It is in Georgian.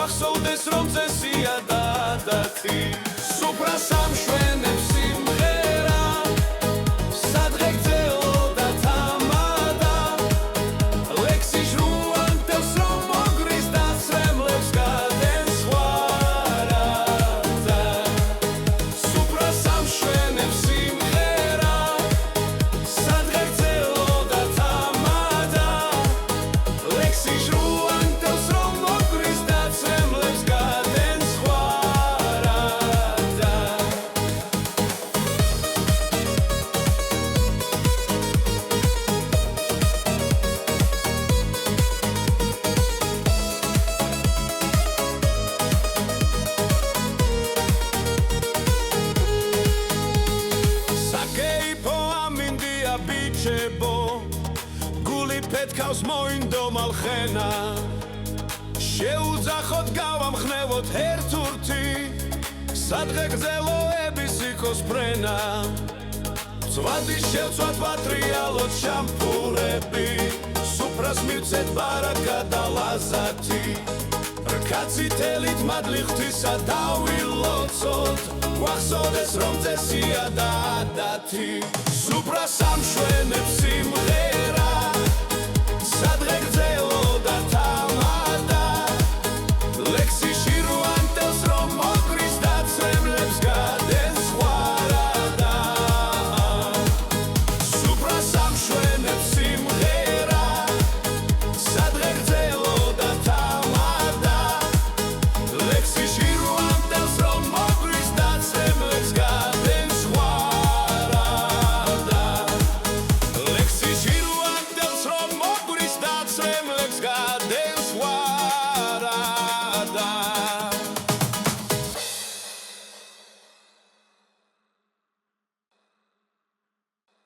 გვახსოვდეს რომ წესია და ადათი სუფრა სამშვენებს სიმღერა სადღე გძელოდა თამადა ლექსი ჟრუანტელს რომ მოგრის და სრემლებს გადენ სხვარადა სუფრა სამშვენებს სიმღერა სადღე გძელოდა თამადა ლექსი ჟრუანტელს რომ მოგრის და სრემლებს გადენ სხვარადა საკეიფო ამინდია ბიჩებო გული პეთქავს მოინდო მალხენა შეუძახოთ გავამხნევოთ ერთურთი სადღე გძელოების იქოს ფრენა ცვადი შევცვათ ვატრიალოთ შამფურები სუფრას მივცეთ ბარაკა და ლაზათი რკაცი თელით მადლი ღვთისა დავილოცოთ გვახსოვდეს რომ წესია და ადათი სუფრა სამშვენებს სიმღერა